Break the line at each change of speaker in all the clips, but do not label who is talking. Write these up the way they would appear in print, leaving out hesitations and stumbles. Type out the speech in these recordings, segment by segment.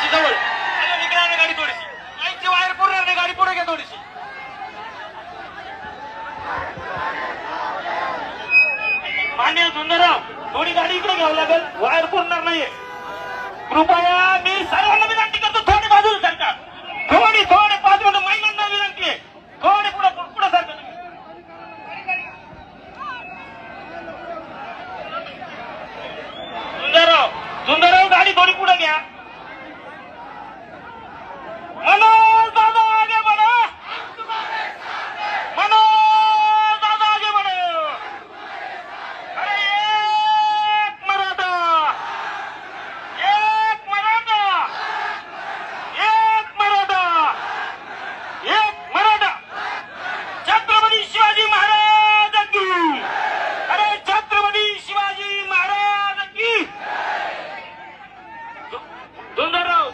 थोडीशी जवळ निघणार गाडी थोडीशी लाईनची वायर पुरणार नाही गाडी पुढे घ्या थोडीशी मान्य सुंदरराव थोडी गाडी इकडे घ्यावं लागेल वायर पुरणार नाहीये कृपया मी सर्वांना विनंती करतो थोडी बाजूला सरका थोडी 5 मिनिटं महिलांना विनंती आहे थोडी पुढे सरका सुंदरराव गाडी थोडी पुढे घ्या मनोज दादा आगे बढ़ो मनोज दादा आगे बढ़ो अरे एक मराठा एक मराठा एक मराठा एक मराठा छत्रपती शिवाजी महाराज की अरे छत्रपती शिवाजी महाराज की सुंदरराव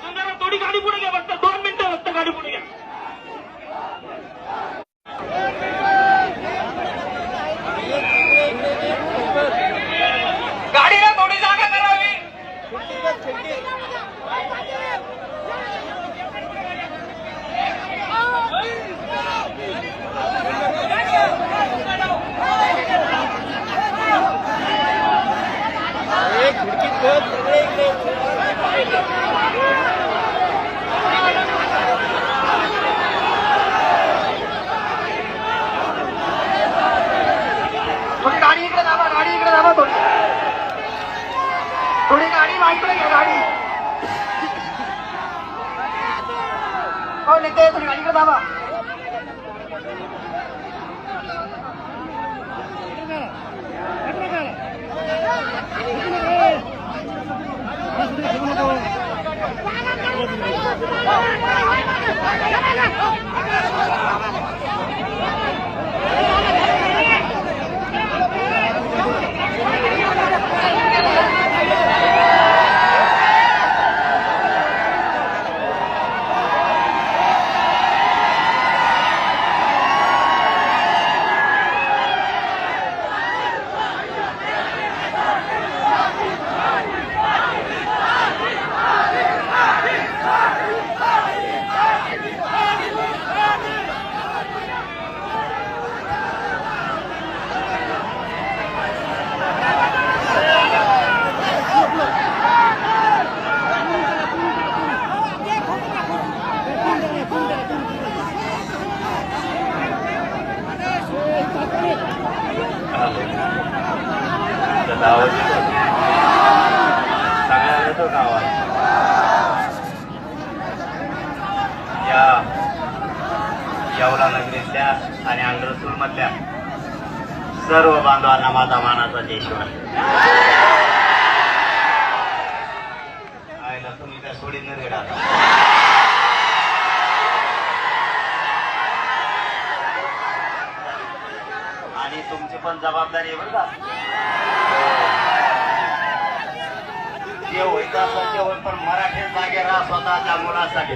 थोडी गाडी पुढे घ्या फक्त 2 मिनिटं फक्त गाडी पुढे घ्या गाडीला थोडी जागा करावी गाडी इकडे दाबा थोडी गाडी बाजूला घ्या गाडी हो नेते थोडी गाडी इकडे दाबा
येवला नगरीतल्या आणि अंग्रसूर मधल्या सर्व बांधवांना माझा मानाचा जय शिवराय. आयला तुम्ही काय सोडीत नाही गेला आणि तुमची पण जबाबदारी आहे बरं का. जे होईत असं ते होईल पण मराठी जागे राहा स्वतःच्या मुलासाठी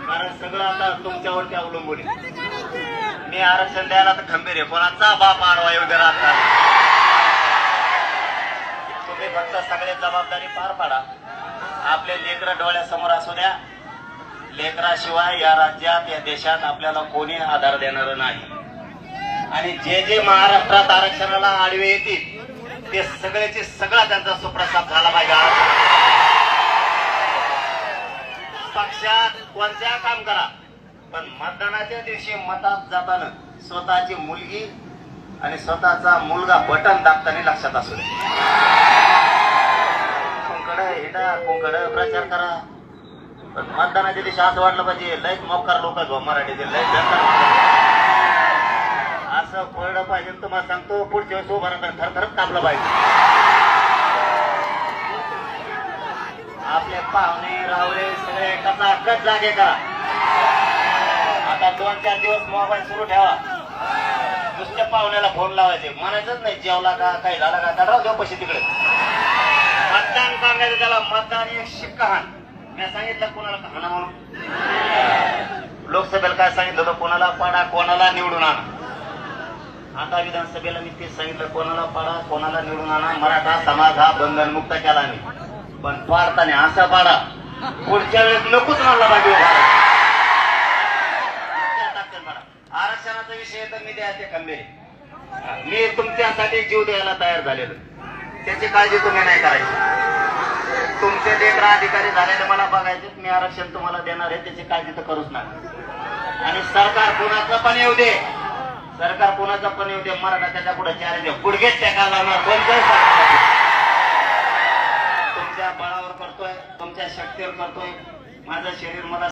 कारण सगळं आता तुमच्यावरती अवलंबून आहे. मी आरक्षण द्यायला तर खंबीर आहे कोणाचा बाप आडवा येऊ दे राहतात. तुम्ही फक्त सगळे जबाबदारी पार पाडा. आपले लेकरं डोळ्यासमोर असू द्या. लेकराशिवाय या राज्यात या देशात आपल्याला कोणी आधार देणार नाही. आणि जे जे महाराष्ट्रात आरक्षणाला आडवे येतील ते सगळ्याचे सगळा त्यांचा सुप्रसाद झाला पाहिजे. पक्षात कोणत्या काम करा पण मतदानाच्या दिवशी मतात जाताना स्वतःची मुलगी आणि स्वतःचा मुलगा बटन दाबताना लक्षात असू दे. कोणकडे हिडा कोणकडे प्रचार करा पण मतदानाच्या दिवशी असं वाटलं पाहिजे लयच मोकार लोक मराठीतील लय असं पडलं पाहिजे. तुम्हाला सांगतो पुढच्या वेळेस उभा राहताना थरथरच कापलं पाहिजे. आपले पाहुणे रावळे सगळे कचाकच जागे करा. आता 2-4 दिवस मोबाईल सुरू ठेवा. नुसत्या पाहुण्याला फोन लावायचे म्हणायचंच नाही जेवला का काही झाला का काढा देऊ पैसे तिकडे. मतदान सांगायचं त्याला मतदान एक शिक्का हाण. मी सांगितलं कोणाला हाणा म्हणून. लोकसभेला काय सांगितलं होतं कोणाला पाडा कोणाला निवडून आणा. आता विधानसभेला मी तेच सांगितलं, कोणाला पाडा कोणाला निवडून आणा, मराठा समाज हा बंधनमुक्त केला मी, पण पाडताना असा पाडा पुढच्या वेळेस नकोच मला बाकी आरक्षणाचा विषय तर मी द्या ते खंबेरी, मी तुमच्यासाठी जीव द्यायला तयार झालेलो, त्याची काळजी तुम्ही नाही करायची. तुमचे लेकरा अधिकारी झालेले मला बघायचे, मी आरक्षण तुम्हाला देणार आहे, त्याची काळजी तर करूच नका. आणि सरकार कोणाचं पण येऊ दे, सरकार कोणाचं पण येऊ दे, मराठा त्याच्या पुढे चार दे गुडघेच टेका लावणार, कोणत्याही सरकार तुमच्या बळावर करतोय, तुमच्या शक्तीवर करतोय. माझं शरीर मला